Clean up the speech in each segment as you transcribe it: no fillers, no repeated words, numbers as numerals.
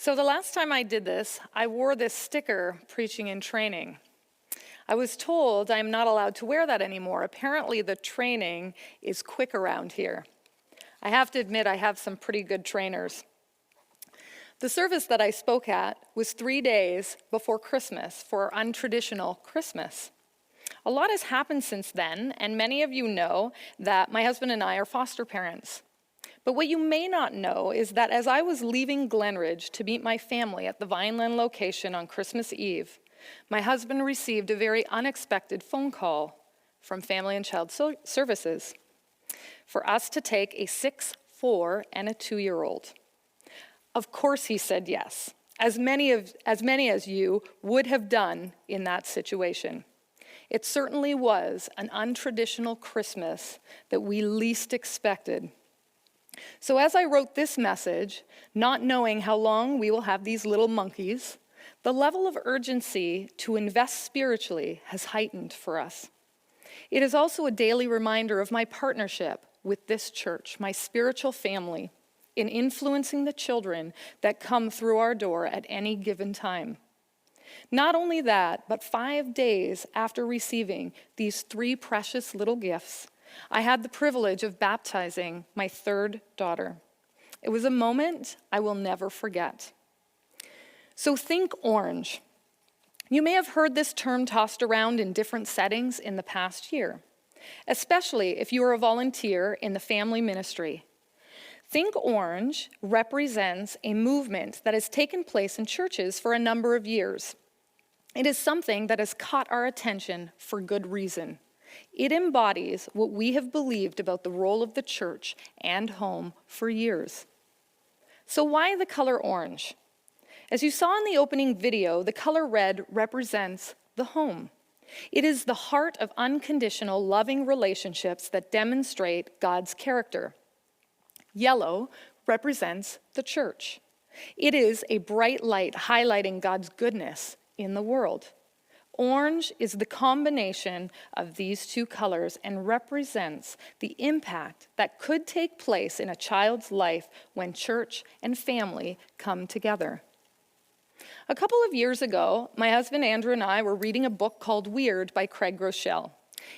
So the last time I did this, I wore this sticker, preaching in training. I was told I'm not allowed to wear that anymore. Apparently the training is quick around here. I have to admit I have some pretty good trainers. The service that I spoke at was 3 days before Christmas for our untraditional Christmas. A lot has happened since then, and many of you know that my husband and I are foster parents. But what you may not know is that as I was leaving Glenridge to meet my family at the Vineland location on Christmas Eve, my husband received a very unexpected phone call from Family and Child Services for us to take a 6, 4, and a 2-year-old. Of course he said yes, as many as you would have done in that situation. It certainly was an untraditional Christmas that we least expected. So as I wrote this message, not knowing how long we will have these little monkeys, the level of urgency to invest spiritually has heightened for us. It is also a daily reminder of my partnership with this church, my spiritual family, in influencing the children that come through our door at any given time. Not only that, but 5 days after receiving these 3 precious little gifts, I had the privilege of baptizing my 3rd daughter. It was a moment I will never forget. So think orange. You may have heard this term tossed around in different settings in the past year, especially if you are a volunteer in the family ministry. Think Orange represents a movement that has taken place in churches for a number of years. It is something that has caught our attention for good reason. It embodies what we have believed about the role of the church and home for years. So why the color orange? As you saw in the opening video, the color red represents the home. It is the heart of unconditional, loving relationships that demonstrate God's character. Yellow represents the church. It is a bright light highlighting God's goodness in the world. Orange is the combination of these 2 colors and represents the impact that could take place in a child's life when church and family come together. A couple of years ago, my husband Andrew and I were reading a book called Weird by Craig Groeschel.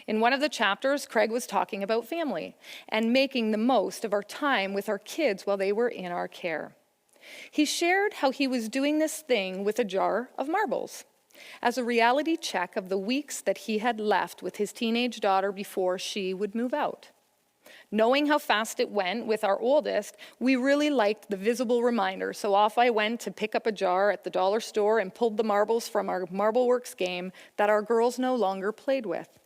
In one of the chapters, Craig was talking about family and making the most of our time with our kids while they were in our care. He shared how he was doing this thing with a jar of marbles as a reality check of the weeks that he had left with his teenage daughter before she would move out. Knowing how fast it went with our oldest, we really liked the visible reminder, so off I went to pick up a jar at the dollar store and pulled the marbles from our MarbleWorks game that our girls no longer played with.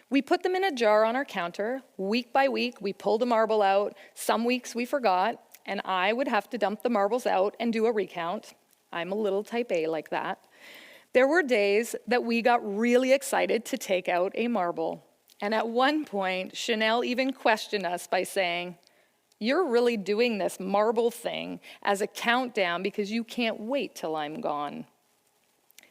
We put them in a jar on our counter. Week by week, we pulled a marble out. Some weeks we forgot, and I would have to dump the marbles out and do a recount. I'm a little type A like that. There were days that we got really excited to take out a marble. And at one point, Chanel even questioned us by saying, "You're really doing this marble thing as a countdown because you can't wait till I'm gone."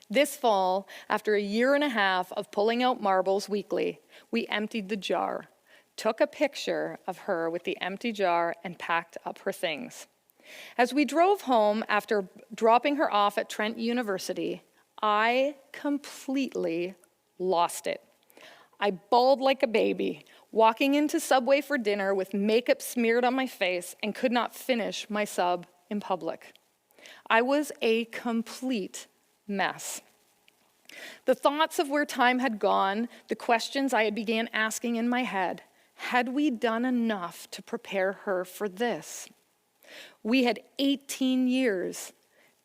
This fall, after a 1.5 years of pulling out marbles weekly, we emptied the jar, took a picture of her with the empty jar, and packed up her things. As we drove home after dropping her off at Trent University, I completely lost it. I bawled like a baby, walking into Subway for dinner with makeup smeared on my face and could not finish my sub in public. I was a complete mess. The thoughts of where time had gone, the questions I had began asking in my head, had we done enough to prepare her for this? We had 18 years.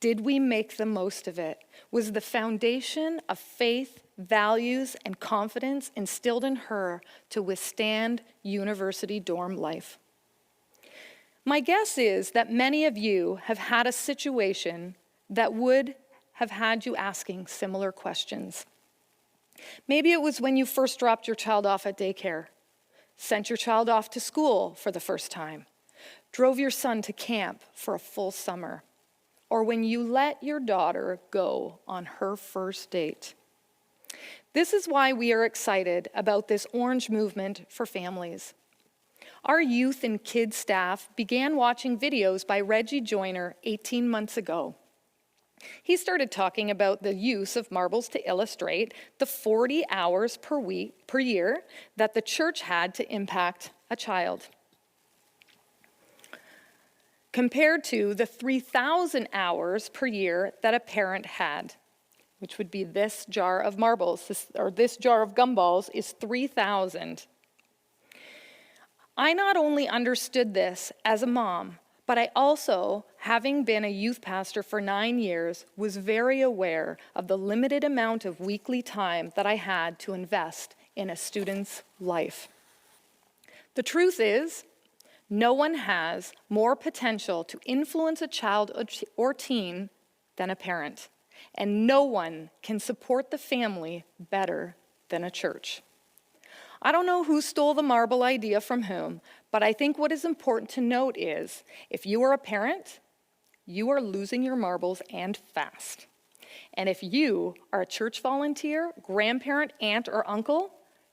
Did we make the most of it? Was the foundation of faith, values, and confidence instilled in her to withstand university dorm life? My guess is that many of you have had a situation that would have had you asking similar questions. Maybe it was when you first dropped your child off at daycare, sent your child off to school for the first time, drove your son to camp for a full summer, or when you let your daughter go on her first date. This is why we are excited about this Orange movement for families. Our youth and kids staff began watching videos by Reggie Joyner 18 months ago. He started talking about the use of marbles to illustrate the 40 hours per year that the church had to impact a child, compared to the 3,000 hours per year that a parent had, which would be this jar of marbles, this jar of gumballs is 3,000. I not only understood this as a mom, but I also, having been a youth pastor for 9 years, was very aware of the limited amount of weekly time that I had to invest in a student's life. The truth is, no one has more potential to influence a child or teen than a parent, and no one can support the family better than a church. I don't know who stole the marble idea from whom, but I think what is important to note is, if you are a parent, you are losing your marbles and fast. And if you are a church volunteer, grandparent, aunt, or uncle,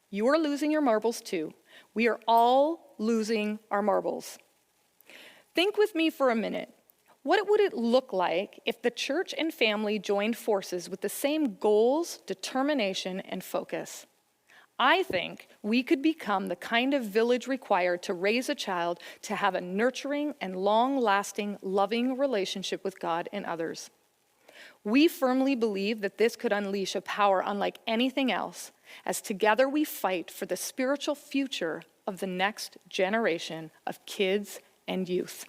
you are losing your marbles too. We are all losing our marbles. Think with me for a minute. What would it look like if the church and family joined forces with the same goals, determination, and focus? I think we could become the kind of village required to raise a child to have a nurturing and long-lasting, loving relationship with God and others. We firmly believe that this could unleash a power unlike anything else, as together we fight for the spiritual future of the next generation of kids and youth.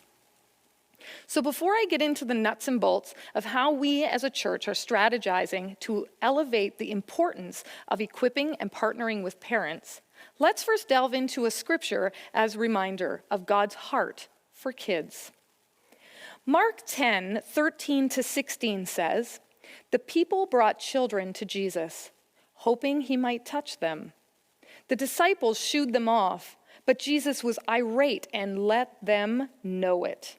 So before I get into the nuts and bolts of how we as a church are strategizing to elevate the importance of equipping and partnering with parents, let's first delve into a scripture as a reminder of God's heart for kids. Mark 10:13-16 says, "The people brought children to Jesus, hoping he might touch them. The disciples shooed them off, but Jesus was irate and let them know it.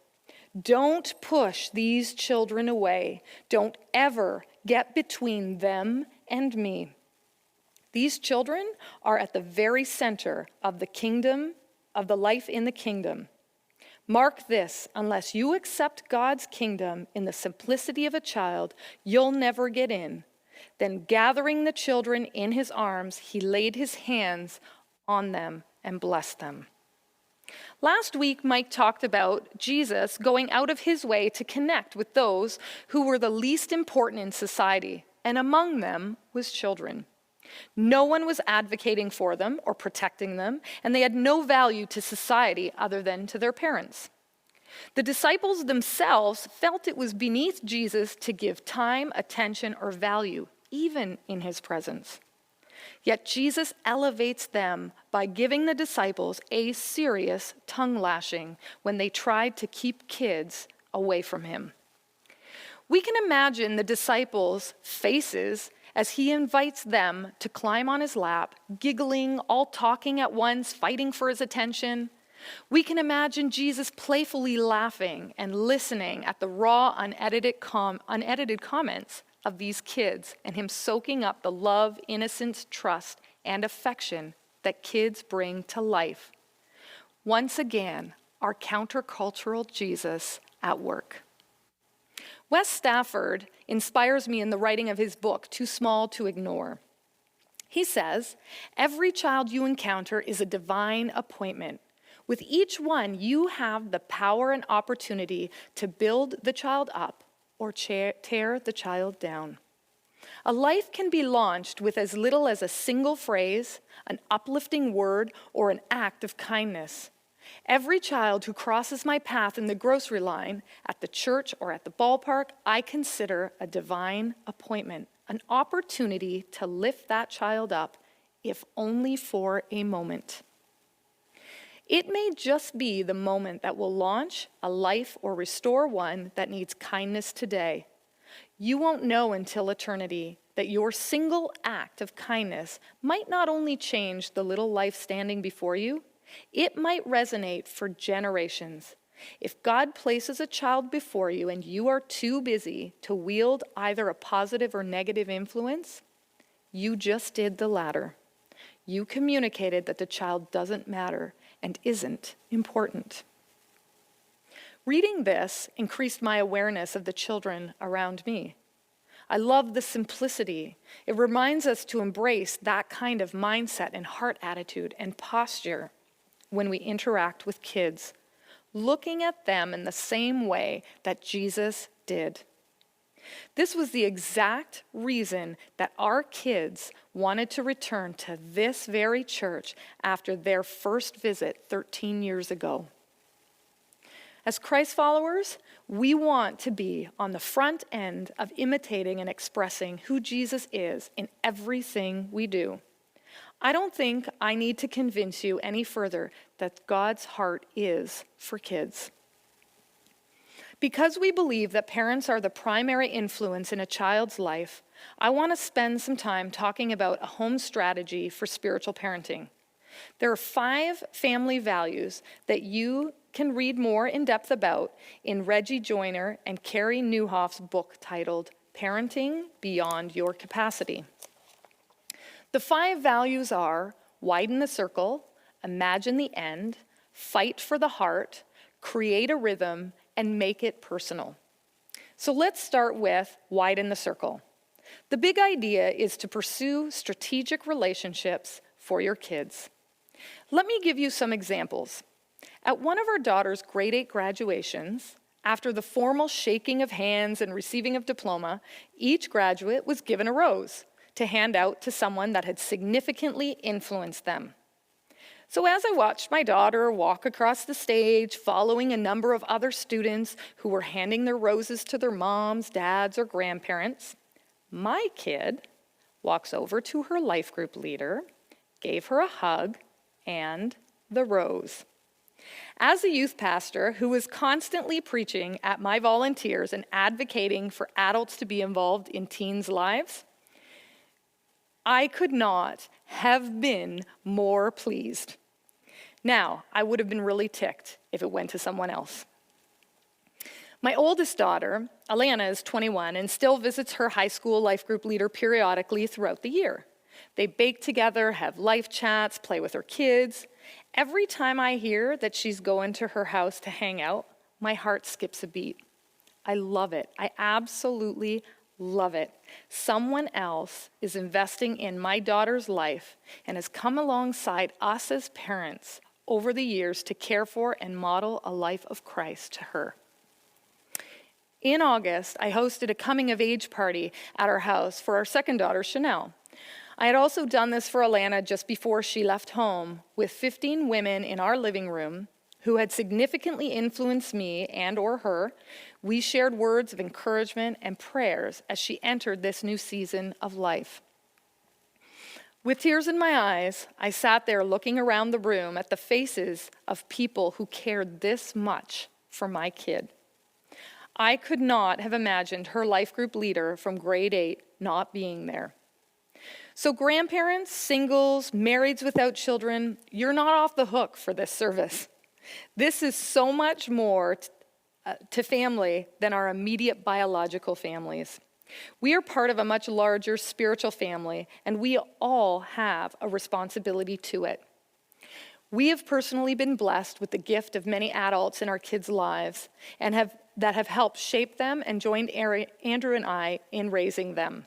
Don't push these children away. Don't ever get between them and me. These children are at the very center of the kingdom, of the life in the kingdom. Mark this, unless you accept God's kingdom in the simplicity of a child, you'll never get in." Then gathering the children in his arms, he laid his hands on them and blessed them. Last week, Mike talked about Jesus going out of his way to connect with those who were the least important in society, and among them was children. No one was advocating for them or protecting them, and they had no value to society other than to their parents. The disciples themselves felt it was beneath Jesus to give time, attention, or value, even in his presence. Yet Jesus elevates them by giving the disciples a serious tongue lashing when they tried to keep kids away from him. We can imagine the disciples' faces as he invites them to climb on his lap, giggling, all talking at once, fighting for his attention. We can imagine Jesus playfully laughing and listening at the raw, unedited comments of these kids, and him soaking up the love, innocence, trust, and affection that kids bring to life. Once again, our countercultural Jesus at work. Wes Stafford inspires me in the writing of his book, Too Small to Ignore. He says, "Every child you encounter is a divine appointment. With each one, you have the power and opportunity to build the child up or tear the child down. A life can be launched with as little as a single phrase, an uplifting word, or an act of kindness. Every child who crosses my path in the grocery line, at the church, or at the ballpark, I consider a divine appointment, an opportunity to lift that child up, if only for a moment. It may just be the moment that will launch a life or restore one that needs kindness today. You won't know until eternity that your single act of kindness might not only change the little life standing before you, it might resonate for generations. If God places a child before you and you are too busy to wield either a positive or negative influence, you just did the latter. You communicated that the child doesn't matter, and isn't important. Reading this increased my awareness of the children around me. I love the simplicity. It reminds us to embrace that kind of mindset and heart attitude and posture when we interact with kids, looking at them in the same way that Jesus did. This was the exact reason that our kids wanted to return to this very church after their first visit 13 years ago. As Christ followers, we want to be on the front end of imitating and expressing who Jesus is in everything we do. I don't think I need to convince you any further that God's heart is for kids. Because we believe that parents are the primary influence in a child's life, I want to spend some time talking about a home strategy for spiritual parenting. There are 5 family values that you can read more in depth about in Reggie Joyner and Carrie Nieuwhof's book titled Parenting Beyond Your Capacity. The 5 values are widen the circle, imagine the end, fight for the heart, create a rhythm, and make it personal. So let's start with widen the circle. The big idea is to pursue strategic relationships for your kids. Let me give you some examples. At one of our daughter's grade 8 graduations, after the formal shaking of hands and receiving of diploma, each graduate was given a rose to hand out to someone that had significantly influenced them. So as I watched my daughter walk across the stage, following a number of other students who were handing their roses to their moms, dads, or grandparents, my kid walks over to her life group leader, gave her a hug, and the rose. As a youth pastor who was constantly preaching at my volunteers and advocating for adults to be involved in teens' lives, I could not have been more pleased. Now, I would have been really ticked if it went to someone else. My oldest daughter, Alana, is 21 and still visits her high school life group leader periodically throughout the year. They bake together, have life chats, play with her kids. Every time I hear that she's going to her house to hang out, my heart skips a beat. I love it. I absolutely love it. Someone else is investing in my daughter's life and has come alongside us as parents over the years to care for and model a life of Christ to her. In August, I hosted a coming-of-age party at our house for our second daughter, Chanel. I had also done this for Alana just before she left home with 15 women in our living room who had significantly influenced me and or her. We shared words of encouragement and prayers as she entered this new season of life. With tears in my eyes, I sat there looking around the room at the faces of people who cared this much for my kid. I could not have imagined her life group leader from grade 8 not being there. So grandparents, singles, marrieds without children, you're not off the hook for this service. This is so much more to family than our immediate biological families. We are part of a much larger spiritual family, and we all have a responsibility to it. We have personally been blessed with the gift of many adults in our kids' lives and that have helped shape them and joined Andrew and I in raising them.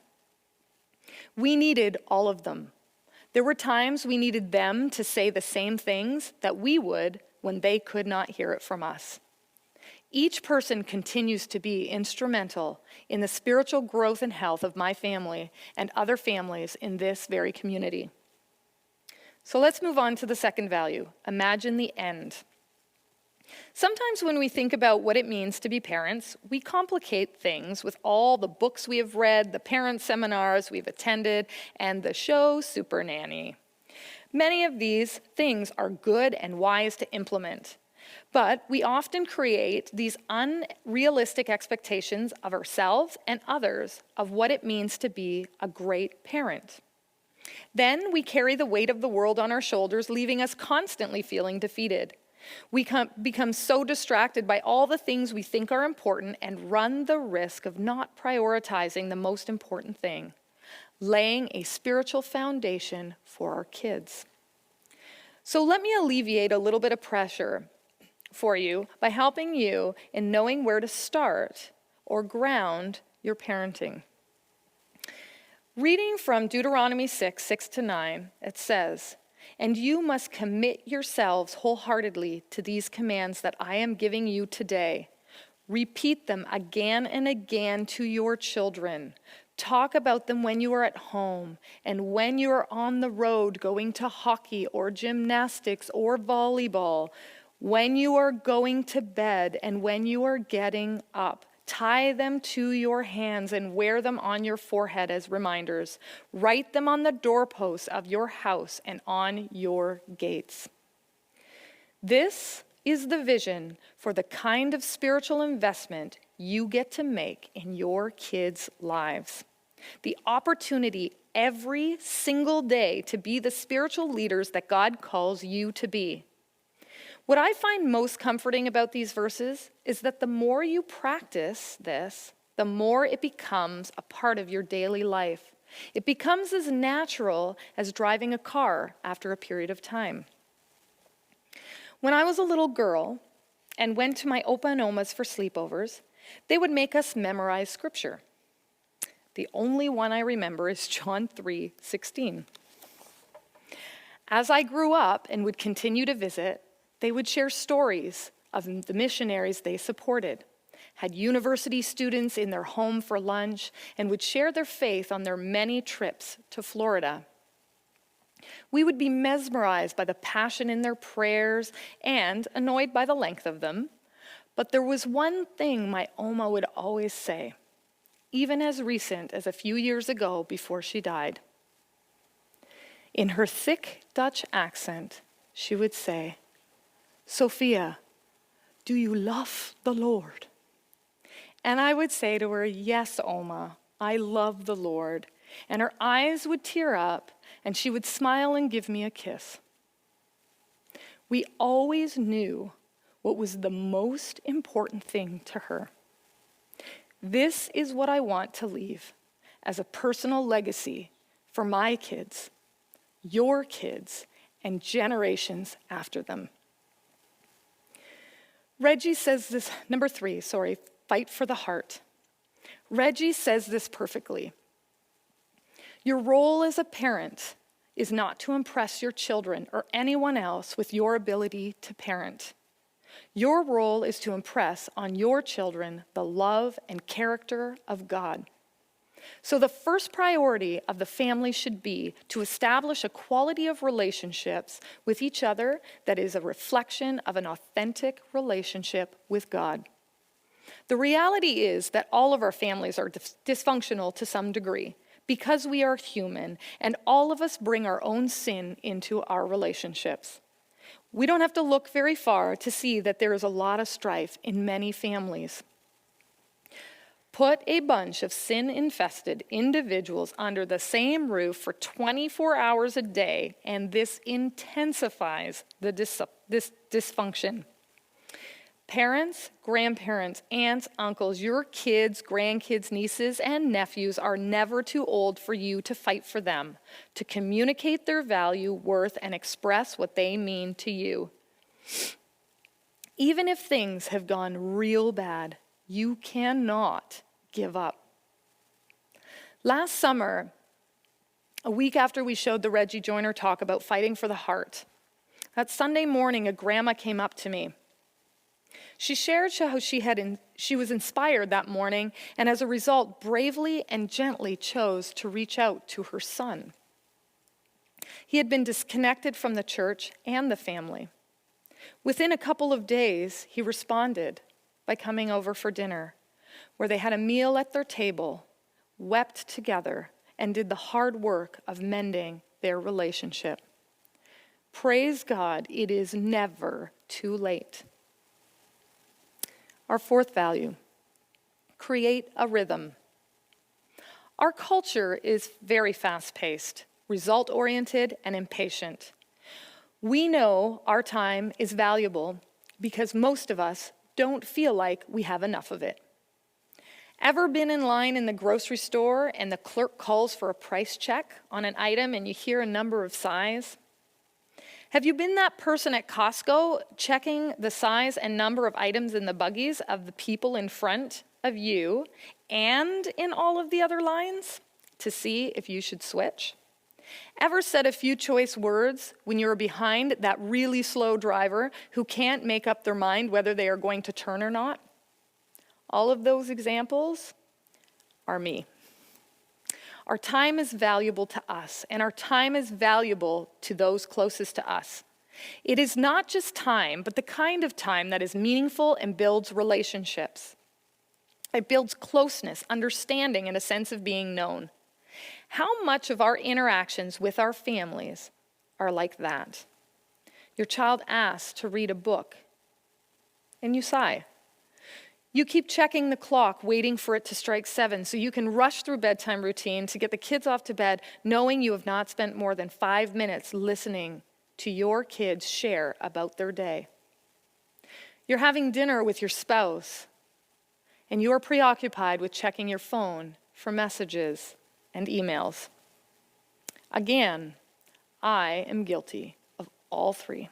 We needed all of them. There were times we needed them to say the same things that we would when they could not hear it from us. Each person continues to be instrumental in the spiritual growth and health of my family and other families in this very community. So let's move on to the second value, imagine the end. Sometimes when we think about what it means to be parents, we complicate things with all the books we have read, the parent seminars we've attended, and the show Super Nanny. Many of these things are good and wise to implement, but we often create these unrealistic expectations of ourselves and others of what it means to be a great parent. Then we carry the weight of the world on our shoulders, leaving us constantly feeling defeated. We become so distracted by all the things we think are important and run the risk of not prioritizing the most important thing, laying a spiritual foundation for our kids. So let me alleviate a little bit of pressure for you by helping you in knowing where to start or ground your parenting. Reading from Deuteronomy 6:6-9, it says, "And you must commit yourselves wholeheartedly to these commands that I am giving you today. Repeat them again and again to your children. Talk about them when you are at home and when you are on the road going to hockey or gymnastics or volleyball, when you are going to bed and when you are getting up. Tie them to your hands and wear them on your forehead as reminders. Write them on the doorposts of your house and on your gates." This is the vision for the kind of spiritual investment you get to make in your kids' lives. The opportunity every single day to be the spiritual leaders that God calls you to be. What I find most comforting about these verses is that the more you practice this, the more it becomes a part of your daily life. It becomes as natural as driving a car after a period of time. When I was a little girl and went to my opa and omas for sleepovers, they would make us memorize scripture. The only one I remember is John 3:16. As I grew up and would continue to visit, they would share stories of the missionaries they supported, had university students in their home for lunch, and would share their faith on their many trips to Florida. We would be mesmerized by the passion in their prayers and annoyed by the length of them. But there was one thing my Oma would always say, even as recent as a few years ago before she died. In her thick Dutch accent, she would say, "Sophia, do you love the Lord?" And I would say to her, "Yes, Oma, I love the Lord." And her eyes would tear up, and she would smile and give me a kiss. We always knew what was the most important thing to her. This is what I want to leave as a personal legacy for my kids, your kids, and generations after them. Reggie says this, number 3, fight for the heart. Reggie says this perfectly. Your role as a parent is not to impress your children or anyone else with your ability to parent. Your role is to impress on your children the love and character of God. So the first priority of the family should be to establish a quality of relationships with each other that is a reflection of an authentic relationship with God. The reality is that all of our families are dysfunctional to some degree because we are human and all of us bring our own sin into our relationships. We don't have to look very far to see that there is a lot of strife in many families. Put a bunch of sin-infested individuals under the same roof for 24 hours a day, and this intensifies this dysfunction. Parents, grandparents, aunts, uncles, your kids, grandkids, nieces, and nephews are never too old for you to fight for them, to communicate their value, worth, and express what they mean to you. Even if things have gone real bad, you cannot give up. Last summer, a week after we showed the Reggie Joiner talk about fighting for the heart, that Sunday morning, a grandma came up to me. She shared how she was inspired that morning and as a result bravely and gently chose to reach out to her son. He had been disconnected from the church and the family. Within a couple of days, he responded by coming over for dinner, where they had a meal at their table, wept together, and did the hard work of mending their relationship. Praise God, it is never too late. Our fourth value, create a rhythm. Our culture is very fast-paced, result-oriented, and impatient. We know our time is valuable because most of us don't feel like we have enough of it. Ever been in line in the grocery store and the clerk calls for a price check on an item and you hear a number of sighs? Have you been that person at Costco checking the size and number of items in the buggies of the people in front of you and in all of the other lines to see if you should switch? Ever said a few choice words when you were behind that really slow driver who can't make up their mind whether they are going to turn or not? All of those examples are me. Our time is valuable to us, and our time is valuable to those closest to us. It is not just time, but the kind of time that is meaningful and builds relationships. It builds closeness, understanding, and a sense of being known. How much of our interactions with our families are like that? Your child asks to read a book, and you sigh. You keep checking the clock, waiting for it to strike 7 so you can rush through bedtime routine to get the kids off to bed, knowing you have not spent more than 5 minutes listening to your kids share about their day. You're having dinner with your spouse, and you are preoccupied with checking your phone for messages and emails. Again, I am guilty of all three.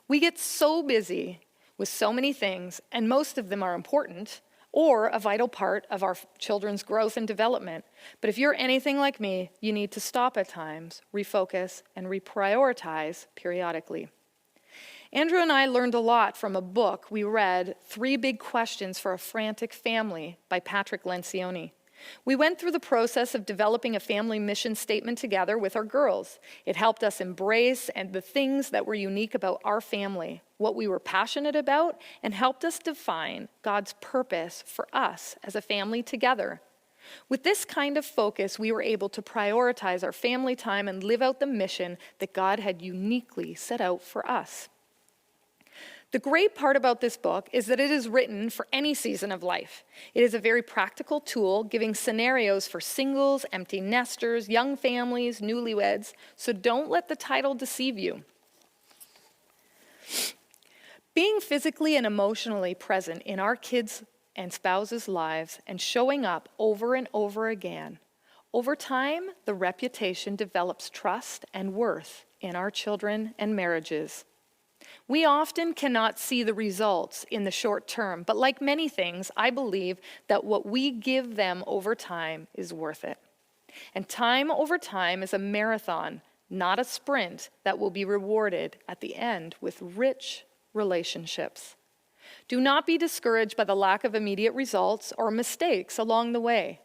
We get so busy with so many things, and most of them are important or a vital part of our children's growth and development. But if you're anything like me, you need to stop at times, refocus, and reprioritize periodically. Andrew and I learned a lot from a book we read, 3 Big Questions for a Frantic Family by Patrick Lencioni. We went through the process of developing a family mission statement together with our girls. It helped us embrace the things that were unique about our family, what we were passionate about, and helped us define God's purpose for us as a family together. With this kind of focus, we were able to prioritize our family time and live out the mission that God had uniquely set out for us. The great part about this book is that it is written for any season of life. It is a very practical tool, giving scenarios for singles, empty nesters, young families, newlyweds, so don't let the title deceive you. Being physically and emotionally present in our kids' and spouses' lives and showing up over and over again, over time, the reputation develops trust and worth in our children and marriages. We often cannot see the results in the short term, but like many things, I believe that what we give them over time is worth it. And time over time is a marathon, not a sprint that will be rewarded at the end with rich relationships. Do not be discouraged by the lack of immediate results or mistakes along the way.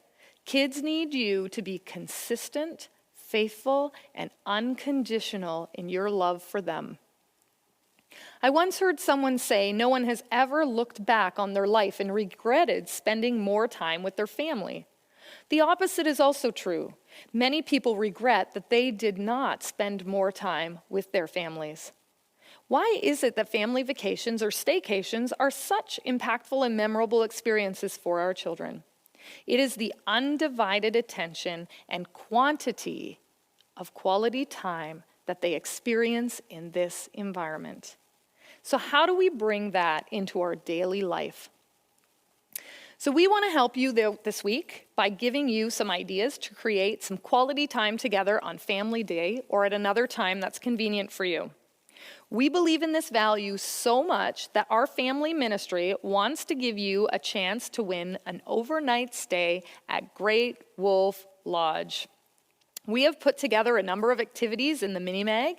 Kids need you to be consistent, faithful, and unconditional in your love for them. I once heard someone say no one has ever looked back on their life and regretted spending more time with their family. The opposite is also true. Many people regret that they did not spend more time with their families. Why is it that family vacations or staycations are such impactful and memorable experiences for our children? It is the undivided attention and quantity of quality time that they experience in this environment. So how do we bring that into our daily life? So we want to help you this week by giving you some ideas to create some quality time together on Family Day or at another time that's convenient for you. We believe in this value so much that our family ministry wants to give you a chance to win an overnight stay at Great Wolf Lodge. We have put together a number of activities in the mini-mag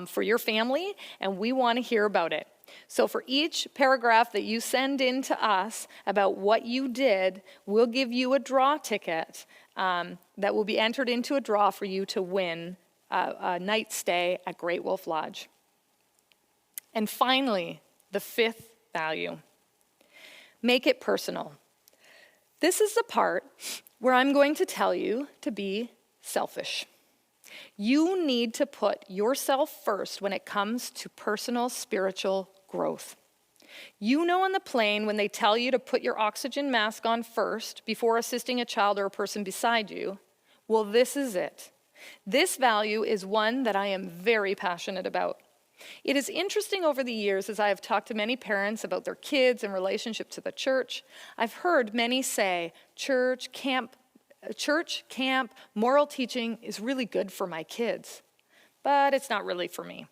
for your family, and we want to hear about it. So for each paragraph that you send in to us about what you did, we'll give you a draw ticket that will be entered into a draw for you to win a night stay at Great Wolf Lodge. And finally, the 5th value, make it personal. This is the part where I'm going to tell you to be selfish. You need to put yourself first when it comes to personal spiritual growth. You know on the plane when they tell you to put your oxygen mask on first before assisting a child or a person beside you. Well, this is it. This value is one that I am very passionate about. It is interesting over the years as I have talked to many parents about their kids in relationship to the church. I've heard many say, church, camp, moral teaching is really good for my kids. but it's not really for me.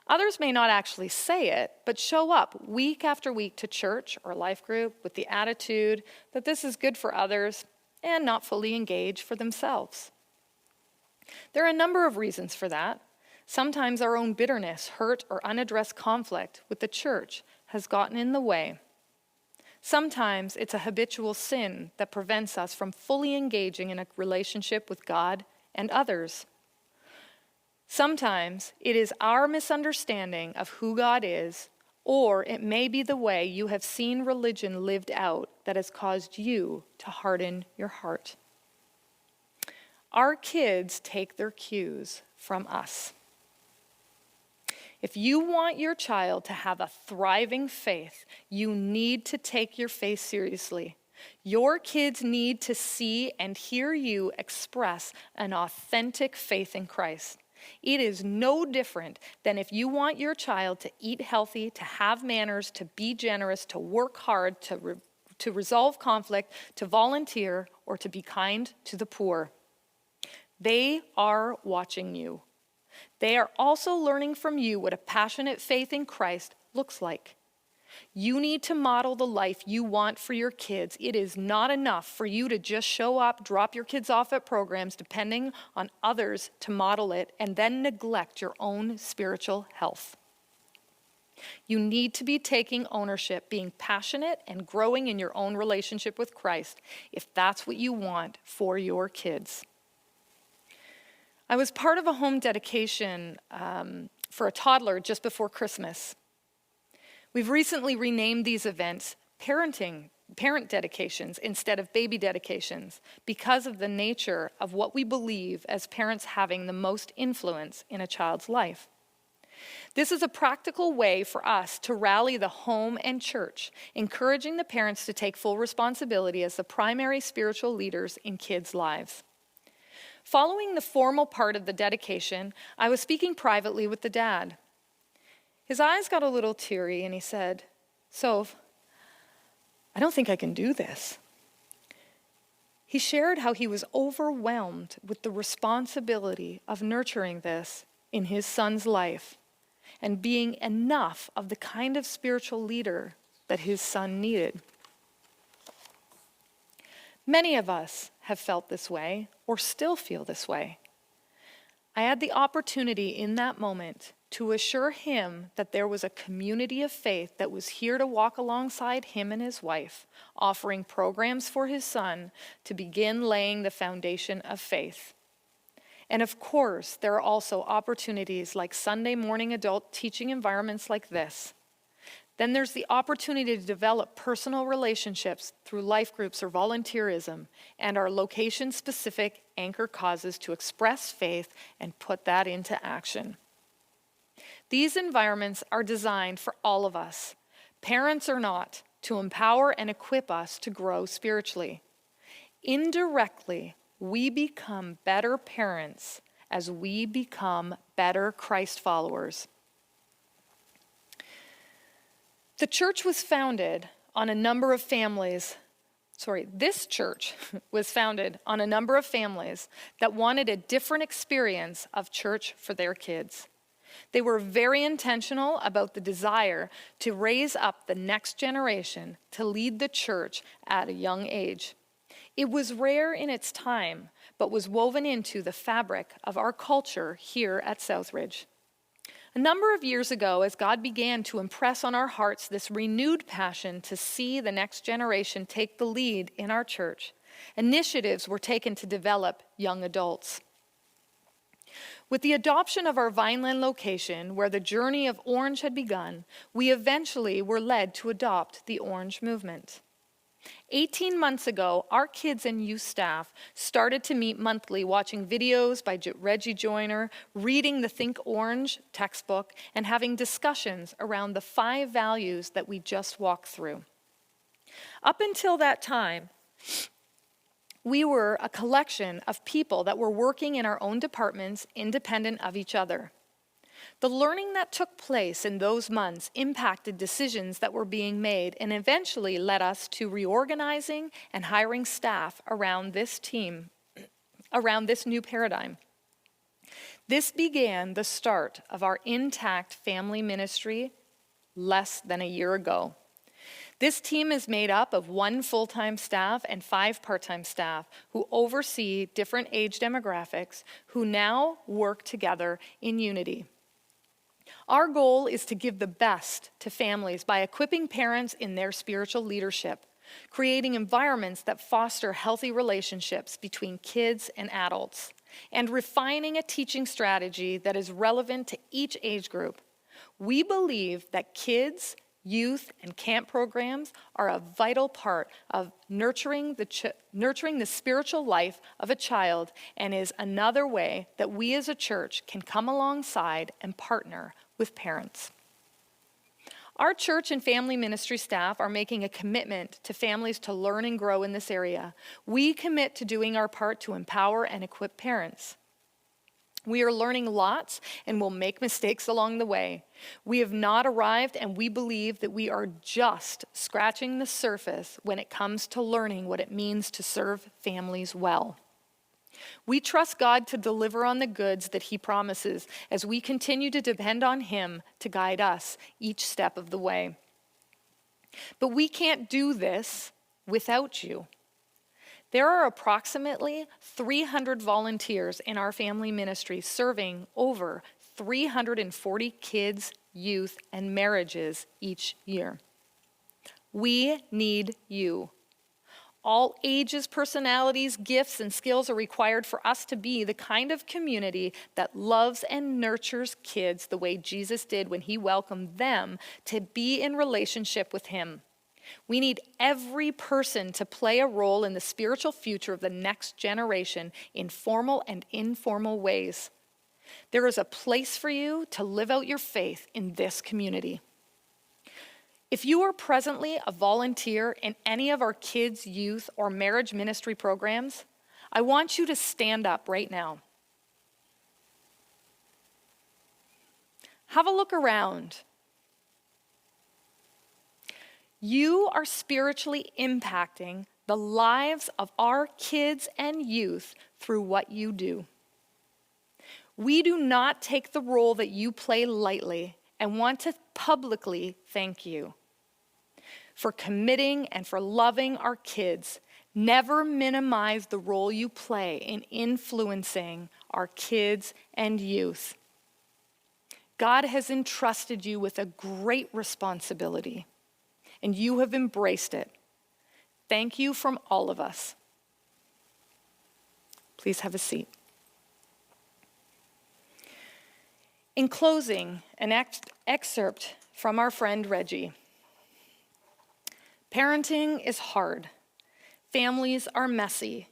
Others may not actually say it, but show up week after week to church or life group with the attitude that this is good for others and not fully engage for themselves. There are a number of reasons for that. Sometimes our own bitterness, hurt, or unaddressed conflict with the church has gotten in the way. Sometimes it's a habitual sin that prevents us from fully engaging in a relationship with God and others. Sometimes it is our misunderstanding of who God is, or it may be the way you have seen religion lived out that has caused you to harden your heart. Our kids take their cues from us. If you want your child to have a thriving faith, you need to take your faith seriously. Your kids need to see and hear you express an authentic faith in Christ. It is no different than if you want your child to eat healthy, to have manners, to be generous, to work hard, to resolve conflict, to volunteer, or to be kind to the poor. They are watching you. They are also learning from you what a passionate faith in Christ looks like. You need to model the life you want for your kids. It is not enough for you to just show up, drop your kids off at programs, depending on others to model it, and then neglect your own spiritual health. You need to be taking ownership, being passionate, and growing in your own relationship with Christ, if that's what you want for your kids. I was part of a home dedication for a toddler just before Christmas. We've recently renamed these events parent dedications instead of baby dedications because of the nature of what we believe as parents having the most influence in a child's life. This is a practical way for us to rally the home and church, encouraging the parents to take full responsibility as the primary spiritual leaders in kids' lives. Following the formal part of the dedication, I was speaking privately with the dad. His eyes got a little teary and he said, "Soph, I don't think I can do this." He shared how he was overwhelmed with the responsibility of nurturing this in his son's life and being enough of the kind of spiritual leader that his son needed. Many of us have felt this way or still feel this way. I had the opportunity in that moment to assure him that there was a community of faith that was here to walk alongside him and his wife, offering programs for his son to begin laying the foundation of faith. And of course, there are also opportunities like Sunday morning adult teaching environments like this. Then there's the opportunity to develop personal relationships through life groups or volunteerism, and our location-specific anchor causes to express faith and put that into action. These environments are designed for all of us, parents or not, to empower and equip us to grow spiritually. Indirectly, we become better parents as we become better Christ followers. The church was founded on a number of families. This church was founded on a number of families that wanted a different experience of church for their kids. They were very intentional about the desire to raise up the next generation to lead the church at a young age. It was rare in its time, but was woven into the fabric of our culture here at Southridge. A number of years ago, as God began to impress on our hearts this renewed passion to see the next generation take the lead in our church, initiatives were taken to develop young adults. With the adoption of our Vineland location, where the journey of Orange had begun, we eventually were led to adopt the Orange movement. 18 months ago, our kids and youth staff started to meet monthly, watching videos by Reggie Joyner, reading the Think Orange textbook, and having discussions around the 5 values that we just walked through. Up until that time, we were a collection of people that were working in our own departments, independent of each other. The learning that took place in those months impacted decisions that were being made and eventually led us to reorganizing and hiring staff around this team, around this new paradigm. This began the start of our Intact Family Ministry less than a year ago. This team is made up of 1 full-time staff and 5 part-time staff who oversee different age demographics who now work together in unity. Our goal is to give the best to families by equipping parents in their spiritual leadership, creating environments that foster healthy relationships between kids and adults, and refining a teaching strategy that is relevant to each age group. We believe that kids, youth, and camp programs are a vital part of nurturing the spiritual life of a child, and is another way that we as a church can come alongside and partner with parents. Our church and family ministry staff are making a commitment to families to learn and grow in this area. We commit to doing our part to empower and equip parents. We are learning lots and will make mistakes along the way. We have not arrived, and we believe that we are just scratching the surface when it comes to learning what it means to serve families well. We trust God to deliver on the goods that He promises as we continue to depend on Him to guide us each step of the way. But we can't do this without you. There are approximately 300 volunteers in our family ministry serving over 340 kids, youth, and marriages each year. We need you. All ages, personalities, gifts, and skills are required for us to be the kind of community that loves and nurtures kids the way Jesus did when He welcomed them to be in relationship with Him. We need every person to play a role in the spiritual future of the next generation in formal and informal ways. There is a place for you to live out your faith in this community. If you are presently a volunteer in any of our kids, youth, or marriage ministry programs, I want you to stand up right now. Have a look around. You are spiritually impacting the lives of our kids and youth through what you do. We do not take the role that you play lightly and want to publicly thank you for committing and for loving our kids. Never minimize the role you play in influencing our kids and youth. God has entrusted you with a great responsibility, and you have embraced it. Thank you from all of us. Please have a seat. In closing, an excerpt from our friend Reggie. Parenting is hard. Families are messy.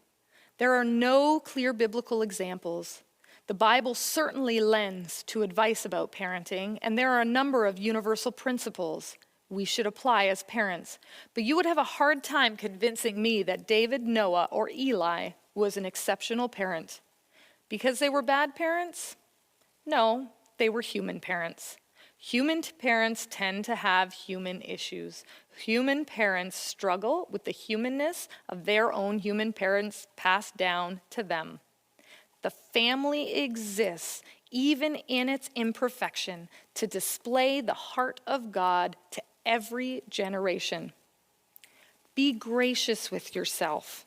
There are no clear biblical examples. The Bible certainly lends to advice about parenting, and there are a number of universal principles we should apply as parents. But you would have a hard time convincing me that David, Noah, or Eli was an exceptional parent. Because they were bad parents? No, they were human parents. Human parents tend to have human issues. Human parents struggle with the humanness of their own human parents passed down to them. The family exists, even in its imperfection, to display the heart of God to every generation. Be gracious with yourself.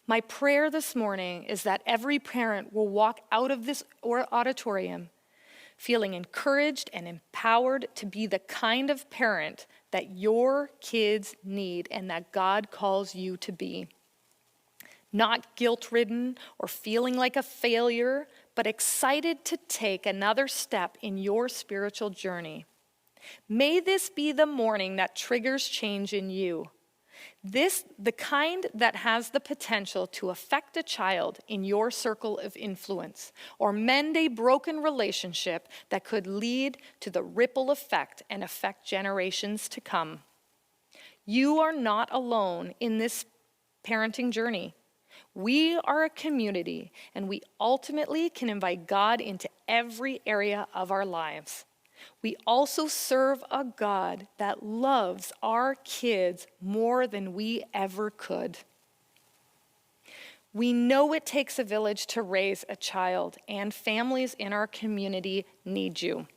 My prayer this morning is that every parent will walk out of this auditorium feeling encouraged and empowered to be the kind of parent that your kids need and that God calls you to be. Not guilt-ridden or feeling like a failure, but excited to take another step in your spiritual journey. May this be the morning that triggers change in you. The kind that has the potential to affect a child in your circle of influence, or mend a broken relationship that could lead to the ripple effect and affect generations to come. You are not alone in this parenting journey. We are a community, and we ultimately can invite God into every area of our lives. We also serve a God that loves our kids more than we ever could. We know it takes a village to raise a child, and families in our community need you.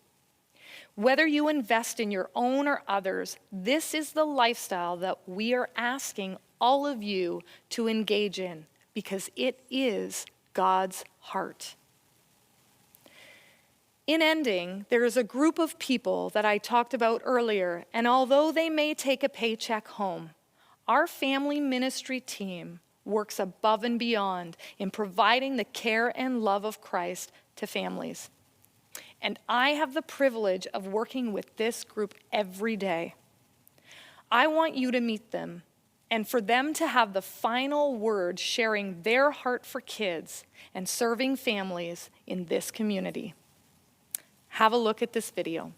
Whether you invest in your own or others, this is the lifestyle that we are asking all of you to engage in because it is God's heart. In ending, there is a group of people that I talked about earlier, and although they may take a paycheck home, our family ministry team works above and beyond in providing the care and love of Christ to families. And I have the privilege of working with this group every day. I want you to meet them and for them to have the final word sharing their heart for kids and serving families in this community. Have a look at this video.